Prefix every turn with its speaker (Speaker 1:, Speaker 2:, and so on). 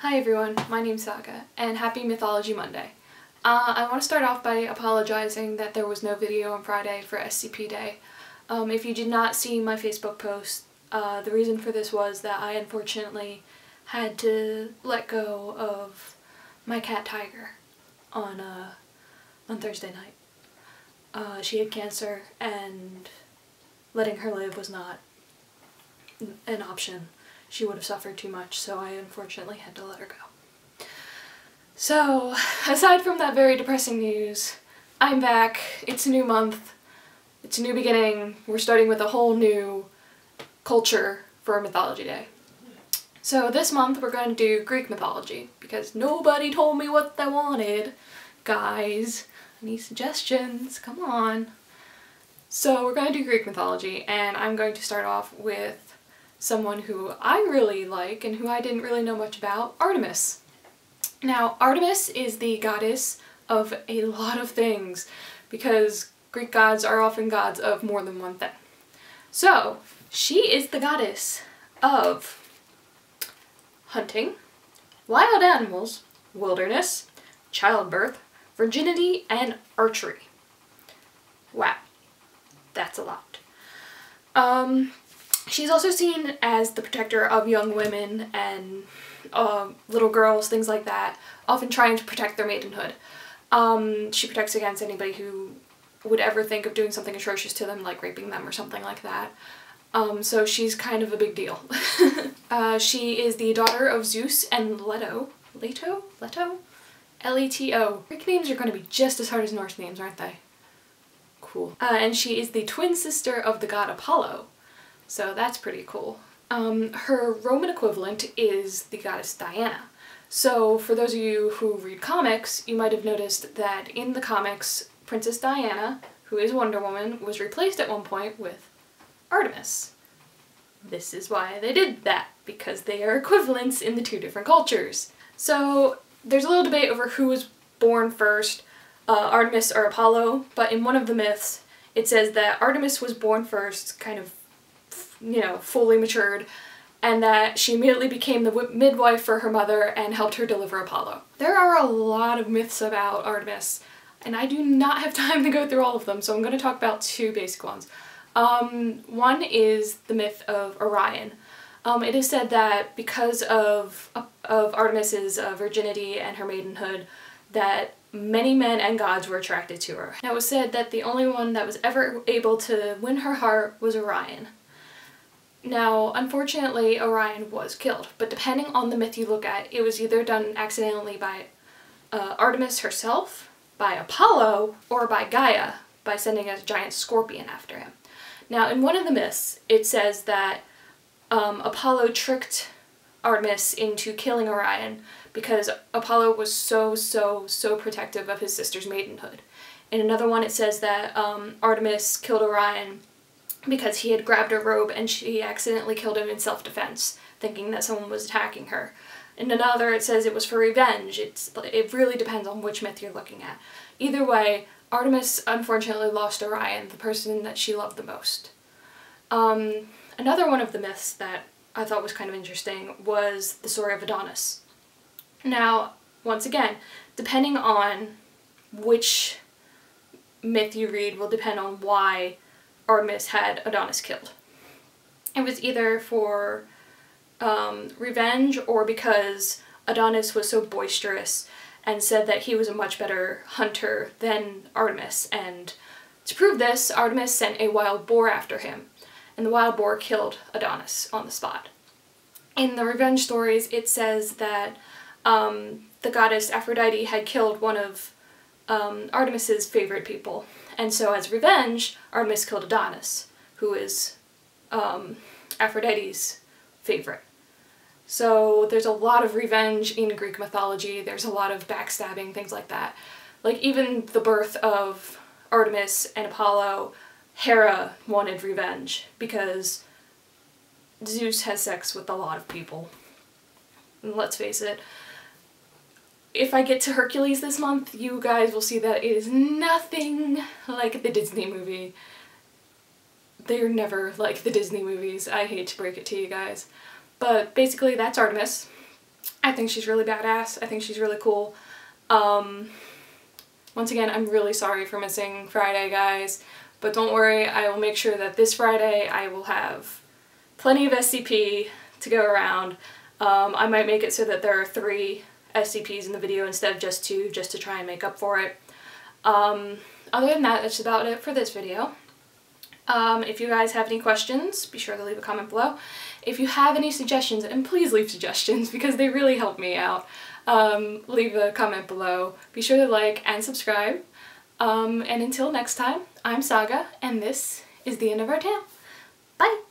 Speaker 1: Hi everyone, my name's Saga, and happy Mythology Monday. I want to start off by apologizing that there was no video on Friday for SCP Day. If you did not see my Facebook post, the reason for this was that I unfortunately had to let go of my cat Tiger on Thursday night. She had cancer, and letting her live was not an option. She would have suffered too much, so I unfortunately had to let her go. So, aside from that very depressing news, I'm back. It's a new month. It's a new beginning. We're starting with a whole new culture for Mythology Day. So this month we're going to do Greek mythology, because nobody told me what they wanted. Guys, any suggestions? Come on. So we're going to do Greek mythology, and I'm going to start off with someone who I really like and who I didn't really know much about, Artemis. Now, Artemis is the goddess of a lot of things, because Greek gods are often gods of more than one thing. So, she is the goddess of hunting, wild animals, wilderness, childbirth, virginity, and archery. Wow, that's a lot. She's also seen as the protector of young women and little girls, things like that, often trying to protect their maidenhood. She protects against anybody who would ever think of doing something atrocious to them, like raping them or something like that. So she's kind of a big deal. She is the daughter of Zeus and Leto. Leto? L-E-T-O. Greek names are going to be just as hard as Norse names, aren't they? Cool. And she is the twin sister of the god Apollo. So that's pretty cool. Her Roman equivalent is the goddess Diana. So for those of you who read comics, you might have noticed that in the comics, Princess Diana, who is Wonder Woman, was replaced at one point with Artemis. This is why they did that, because they are equivalents in the two different cultures. So there's a little debate over who was born first, Artemis or Apollo, but in one of the myths it says that Artemis was born first, kind of, you know, fully matured, and that she immediately became the midwife for her mother and helped her deliver Apollo. There are a lot of myths about Artemis, and I do not have time to go through all of them, so I'm going to talk about two basic ones. One is the myth of Orion. It is said that because of Artemis's virginity and her maidenhood, that many men and gods were attracted to her. Now, it was said that the only one that was ever able to win her heart was Orion. Now, unfortunately, Orion was killed, but depending on the myth you look at, it was either done accidentally by Artemis herself, by Apollo, or by Gaia, by sending a giant scorpion after him. Now, in one of the myths, it says that Apollo tricked Artemis into killing Orion because Apollo was so protective of his sister's maidenhood. In another one, it says that Artemis killed Orion because he had grabbed her robe and she accidentally killed him in self-defense, thinking that someone was attacking her. In another, it says it was for revenge. It really depends on which myth you're looking at. Either way, Artemis unfortunately lost Orion, the person that she loved the most. Another one of the myths that I thought was kind of interesting was the story of Adonis. Now, once again, depending on which myth you read will depend on why Artemis had Adonis killed. It was either for revenge or because Adonis was so boisterous and said that he was a much better hunter than Artemis, and to prove this, Artemis sent a wild boar after him, and the wild boar killed Adonis on the spot. In the revenge stories, it says that the goddess Aphrodite had killed one of Artemis's favorite people, and so as revenge, Artemis killed Adonis, who is Aphrodite's favorite. So there's a lot of revenge in Greek mythology, there's a lot of backstabbing, things like that. Like even the birth of Artemis and Apollo, Hera wanted revenge because Zeus has sex with a lot of people. And let's face it, if I get to Hercules this month, you guys will see that it is nothing like the Disney movie. They're never like the Disney movies. I hate to break it to you guys. But basically that's Artemis. I think she's really badass. I think she's really cool. Once again, I'm really sorry for missing Friday, guys, but don't worry, I will make sure that this Friday I will have plenty of SCP to go around. I might make it so that there are 3 SCPs in the video instead of just 2, just to try and make up for it. Other than that, that's about it for this video. If you guys have any questions, be sure to leave a comment below. If you have any suggestions, and please leave suggestions because they really help me out, leave a comment below. Be sure to like and subscribe. And until next time, I'm Saga, and this is the end of our tale. Bye!